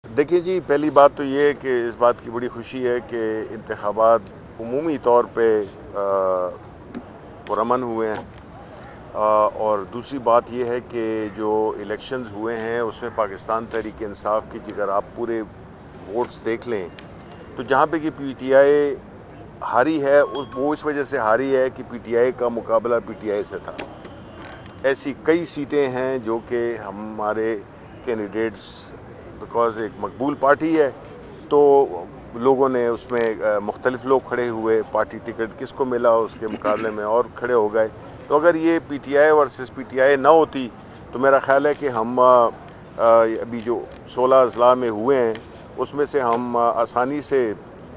देखिए जी, पहली बात तो ये है कि इस बात की बड़ी खुशी है कि इंतखाबात उमूमी तौर पे पुरअमन हुए हैं। और दूसरी बात ये है कि जो इलेक्शंस हुए हैं उसमें पाकिस्तान तहरीक इंसाफ की अगर आप पूरे वोट्स देख लें तो जहाँ पे कि पीटीआई हारी है वो इस वजह से हारी है कि पीटीआई का मुकाबला पीटीआई से था। ऐसी कई सीटें हैं जो कि हमारे कैंडिडेट्स बिकॉज एक मकबूल पार्टी है तो लोगों ने उसमें मुख्तलिफ लोग खड़े हुए, पार्टी टिकट किसको मिला उसके मुकाबले में और खड़े हो गए। तो अगर ये पीटीआई वर्सेस पीटीआई ना होती तो मेरा ख्याल है कि हम अभी जो 16 अजला में हुए हैं उसमें से हम आसानी से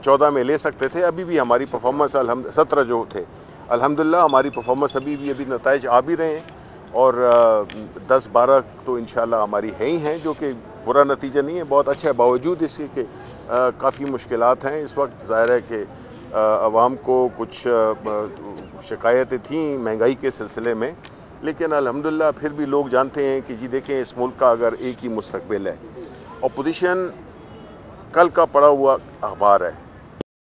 14 में ले सकते थे। अभी भी हमारी परफॉर्मेंस 17 जो थे अल्हम्दुलिल्लाह हमारी परफॉर्मेंस अभी नताइज आ भी रहे हैं और 10-12 तो इंशाल्लाह हमारी है ही हैं, जो कि बुरा नतीजा नहीं है, बहुत अच्छा है। बावजूद इसके कि काफ़ी मुश्किलात हैं इस वक्त। ज़ाहिर है कि अवाम को कुछ शिकायतें थीं महंगाई के सिलसिले में, लेकिन अल्हम्दुलिल्लाह फिर भी लोग जानते हैं कि जी देखें इस मुल्क का अगर एक ही मुस्तकबिल है। अपोजिशन कल का पड़ा हुआ अखबार है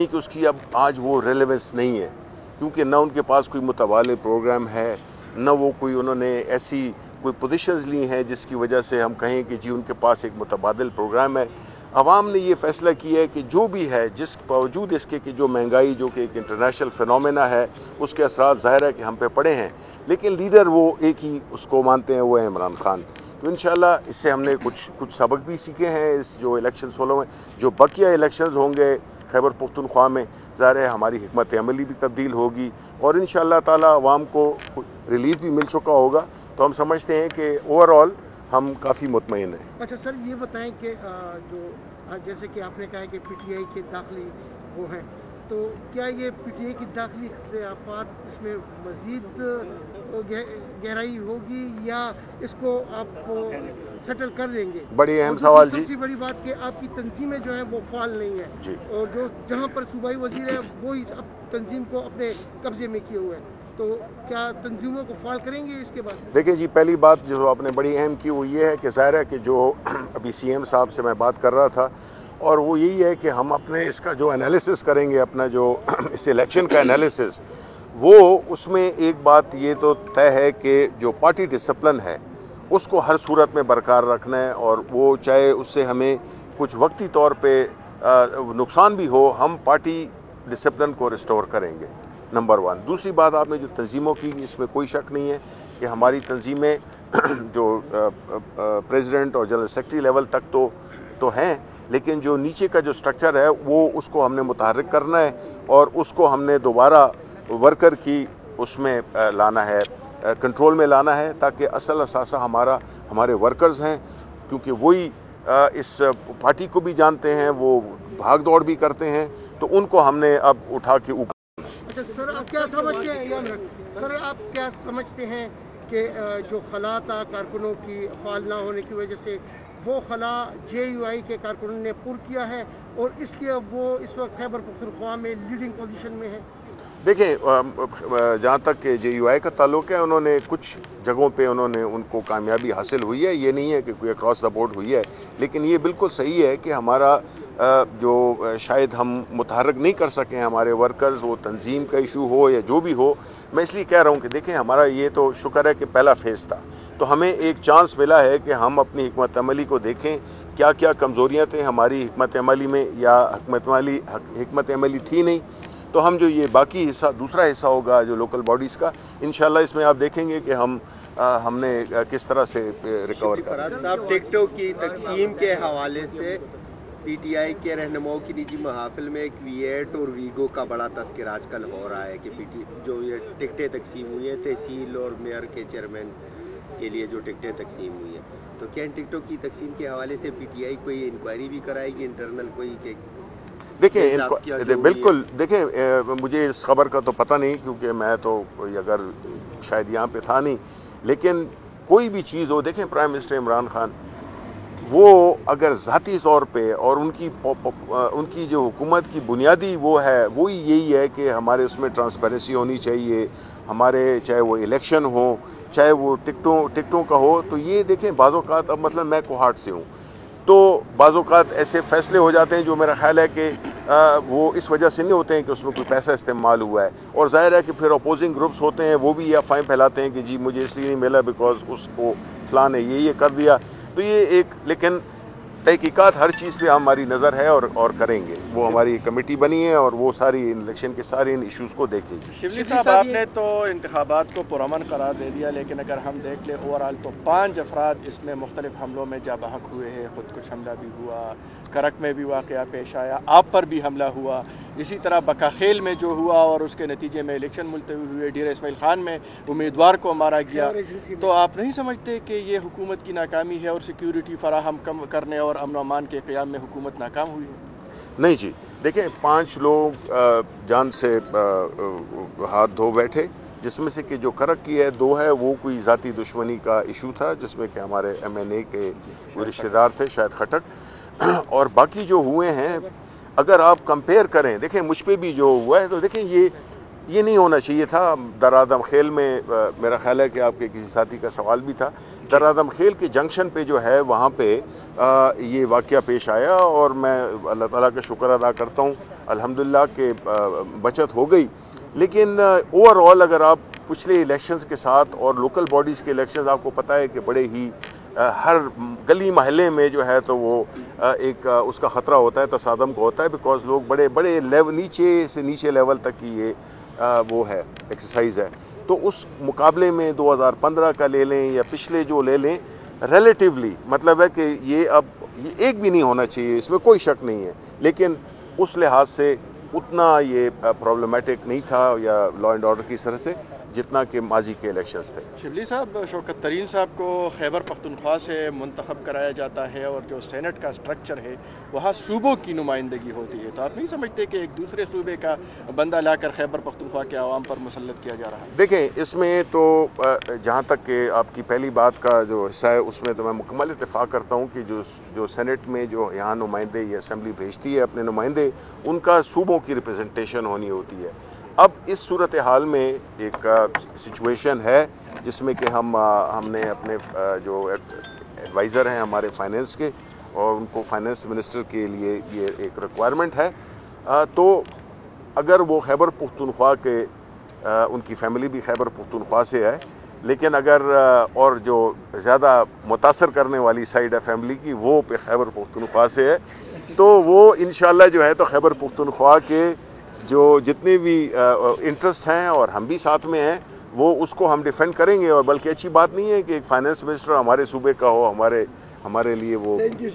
कि उसकी अब आज वो रेलेवेंस नहीं है, क्योंकि न उनके पास कोई मुतवाले प्रोग्राम है, न वो कोई उन्होंने ऐसी कोई पोजीशंस ली हैं जिसकी वजह से हम कहें कि जी उनके पास एक मुतबादिल प्रोग्राम है। अवाम ने ये फैसला किया है कि जो भी है, जिस बावजूद इसके कि जो महंगाई जो कि एक इंटरनेशनल फिनोमेना है उसके असरात ज़ाहिर है कि हम पे पड़े हैं, लेकिन लीडर वो एक ही उसको मानते हैं, वो है इमरान खान। तो इंशाल्लाह इससे हमने कुछ सबक भी सीखे हैं इस जो इलेक्शन 16 में। जो बकिया इलेक्शंस होंगे खैबर पख्तूनख्वा में, ज़ाहिर है हमारी हिकमत अमली भी तब्दील होगी और इंशाअल्लाह ताला अवाम को रिलीफ भी मिल चुका होगा। तो हम समझते हैं कि ओवरऑल हम काफ़ी मुतमईन हैं। अच्छा सर, ये बताएं कि जैसे कि आपने कहा कि पीटीआई के दाखिली वो हैं, तो क्या ये पीटीआई की दाखिली इख्तिलाफात इसमें मज़ीद गहराई होगी या इसको आप सेटल कर देंगे? बड़ी अहम सवाल जी। सबसे बड़ी बात कि आपकी तंजीमें जो है वो फाल नहीं है जी, और जो जहाँ पर सूबाई वजीर है वो ही अब तंजीम को अपने कब्जे में किए हुए हैं, तो क्या तंजीमों को फाल करेंगे इसके बाद? देखिए जी, पहली बात जो आपने बड़ी अहम की वो ये है कि ज़ाहिर है कि जो अभी सीएम साहब से मैं बात कर रहा था, और वो यही है कि हम अपने इसका जो एनालिसिस करेंगे, अपना जो इस इलेक्शन का एनालिसिस, वो उसमें एक बात ये तो तय है कि जो पार्टी डिसिप्लिन है उसको हर सूरत में बरकरार रखना है, और वो चाहे उससे हमें कुछ वक्ती तौर पे नुकसान भी हो, हम पार्टी डिसिप्लिन को रिस्टोर करेंगे, नंबर 1। दूसरी बात आपने जो तंजीमों की, इसमें कोई शक नहीं है कि हमारी तंजीमें जो प्रेसिडेंट और जनरल सेक्रेटरी लेवल तक तो हैं, लेकिन जो नीचे का जो स्ट्रक्चर है वो उसको हमने मुतहर्रिक करना है और उसको हमने दोबारा वर्कर की उसमें लाना है, कंट्रोल में लाना है, ताकि असल असासा हमारे वर्कर्स हैं, क्योंकि वही इस पार्टी को भी जानते हैं, वो भाग दौड़ भी करते हैं, तो उनको हमने अब उठा के ऊपर। अच्छा सर, आप क्या समझते हैं सर, आप क्या समझते हैं कि जो खला था कारकुनों की फाल ना होने की वजह से, वो खला जेयूआई के कारकुनों ने पूर किया है और इसलिए वो इस वक्त खैबर पख्तूनख्वा में लीडिंग पोजीशन में है? देखिए, जहाँ तक जेयूआई का ताल्लुक है, उन्होंने कुछ जगहों पे उनको कामयाबी हासिल हुई है, ये नहीं है कि कोई अक्रॉस द बोर्ड हुई है, लेकिन ये बिल्कुल सही है कि हमारा जो शायद हम मुतहर्रिक नहीं कर सकें हमारे वर्कर्स, वो तंजीम का इशू हो या जो भी हो। मैं इसलिए कह रहा हूँ कि देखें, हमारा ये तो शुक्र है कि पहला फेज़ था, तो हमें एक चांस मिला है कि हम अपनी हिकमत अमली को देखें, क्या क्या कमज़ोरियाँ थी हमारी हिकमत अमली में या हिकमत अमली थी नहीं। तो हम जो ये बाकी हिस्सा, दूसरा हिस्सा होगा जो लोकल बॉडीज़ का, इंशाल्लाह इसमें आप देखेंगे कि हमने किस तरह से रिकवर करा। साहब, टिकटों की तकसीम के हवाले से पीटीआई के रहनुमाओं की निजी महफिल में एक वी8 और वीगो का बड़ा तस्करा आजकल हो रहा है कि जो ये टिकटें तकसीम हुई हैं तहसील और मेयर के चेयरमैन के लिए जो टिकटें तकसीम हुई हैं, तो क्या इन टिकटों की तकसीम के हवाले से पीटीआई कोई इंक्वायरी भी कराएगी इंटरनल कोई के? देखिए, बिल्कुल, देखिए, मुझे इस खबर का तो पता नहीं, क्योंकि मैं तो अगर शायद यहाँ पे था नहीं, लेकिन कोई भी चीज़ हो, देखें प्राइम मिनिस्टर इमरान खान, वो अगर ज़ाती तौर पे और उनकी जो हुकूमत की बुनियादी वो है, वो ही यही है कि हमारे उसमें ट्रांसपेरेंसी होनी चाहिए, हमारे चाहे वो इलेक्शन हो, चाहे वो टिकटों का हो। तो ये देखें, बाज़ औक़ात, अब मतलब मैं कोहाट से हूँ, تو بعض اوقات ایسے فیصلے ہو جاتے ہیں جو میرا خیال ہے کہ وہ اس وجہ سے نہیں ہوتے ہیں کہ اس میں کوئی پیسہ استعمال ہوا ہے، اور ظاہر ہے کہ پھر اپوزنگ گروپس ہوتے ہیں وہ بھی یہ افواہیں پھیلاتے ہیں کہ جی مجھے اس لیے نہیں ملا بیکاز اس کو فلاں نے یہ کر دیا. تو یہ ایک لیکن تحقیقات ہر چیز پہ ہماری نظر ہے اور کریں گے. وہ ہماری کمیٹی بنی ہے اور وہ ساری الیکشن کے سارے ان ایشوز کو دیکھے گی. شبلی صاحب آپ نے تو انتخابات کو پرامن قرار دے دیا، لیکن اگر ہم دیکھ لیں اوور آل تو 5 افراد اس میں مختلف حملوں میں جاں بحق ہوئے ہیں. خودکش حملہ بھی ہوا، کرک میں بھی واقعہ پیش آیا، آپ پر بھی حملہ ہوا، اسی طرح بکاخیل میں جو ہوا اور اس کے نتیجے میں الیکشن ملتوی ہوئے، ڈیرہ اسماعیل خان میں امیدوار کو مارا گیا. تو آپ نہیں سمجھتے کہ یہ حکومت کی ناکامی ہے اور سیکیورٹی فراہم کرنے اور امن و امان کے قیام میں حکومت ناکام ہوئی ہے؟ نہیں جی، دیکھیں 5 لوگ جان سے ہاتھ دھو بیٹھے، جس میں سے کہ جو کرک کی ہے 2 ہے وہ کوئی ذاتی دشمنی کا ایشو تھا جس میں کہ ہمارے MNA کے کوئی رشتہ دار تھے شاید خٹک، اور باقی جو ہوئے ہیں اگر آپ کمپیئر کریں، دیکھیں مجھ پہ بھی جو ہوا ہے تو دیکھیں یہ نہیں ہونا چاہیے تھا. درآدم خیل میں میرا خیال ہے کہ آپ کے کسی ساتھی کا سوال بھی تھا، درآدم خیل کے جنکشن پہ جو ہے وہاں پہ یہ واقعہ پیش آیا، اور میں اللہ تعالیٰ کا شکر ادا کرتا ہوں الحمدللہ کہ بچت ہو گئی. لیکن اوور آل اگر آپ پچھلے الیکشنز کے ساتھ اور لوکل باڈیز کے الیکشنز آپ کو پتہ ہے کہ بڑے ہی ہر گلی محلے میں جو ہے تو وہ ایک اس کا خطرہ ہوتا ہے، تصادم کو ہوتا ہے، بیکاز لوگ بڑے بڑے نیچے سے نیچے لیول تک کی یہ وہ ہے ایکسرسائز ہے. تو اس مقابلے میں 2015 کا لے لیں یا پچھلے جو لے لیں، ریلیٹیولی مطلب ہے کہ یہ اب یہ ایک بھی نہیں ہونا چاہیے، اس میں کوئی شک نہیں ہے، لیکن اس لحاظ سے اتنا یہ پرابلمٹک نہیں تھا یا لا اینڈ آرڈر کی طرح سے جتنا کہ ماضی کے الیکشنز تھے. شبلی صاحب، شوکت ترین صاحب کو خیبر پختونخوا سے منتخب کرایا جاتا ہے اور جو سینٹ کا سٹرکچر ہے وہاں صوبوں کی نمائندگی ہوتی ہے، تو آپ نہیں سمجھتے کہ ایک دوسرے صوبے کا بندہ لا کر خیبر پختونخوا کے عوام پر مسلط کیا جا رہا ہے؟ دیکھیں اس میں تو جہاں تک کہ آپ کی پہلی بات کا جو حصہ ہے اس میں تو میں مکمل اتفاق کرتا ہوں کہ جو سینٹ میں جو یہاں نمائندے یا اسمبلی بھیجتی ہے اپنے نمائندے، ان کا صوبوں کی ریپرزنٹیشن ہونی ہوتی ہے. اب اس صورتحال میں ایک سچویشن ہے جس میں کہ ہم نے اپنے جو ایڈوائزر ہیں ہمارے فائنینس کے، اور ان کو فائنینس منسٹر کے لیے یہ ایک ریکوائرمنٹ ہے. تو اگر وہ خیبر پختونخوا کے ان کی فیملی بھی خیبر پختونخوا سے ہے، لیکن اگر اور جو زیادہ متاثر کرنے والی سائڈ ہے فیملی کی وہ پہ خیبر پختونخوا سے ہے، تو وہ انشاءاللہ جو ہے تو خیبر پختونخوا کے جو جتنے بھی انٹرسٹ ہیں اور ہم بھی ساتھ میں ہیں وہ اس کو ہم ڈیفینڈ کریں گے. اور بلکہ اچھی بات نہیں ہے کہ ایک فائنینس منسٹر ہمارے صوبے کا ہو، ہمارے لیے وہ تھینک یو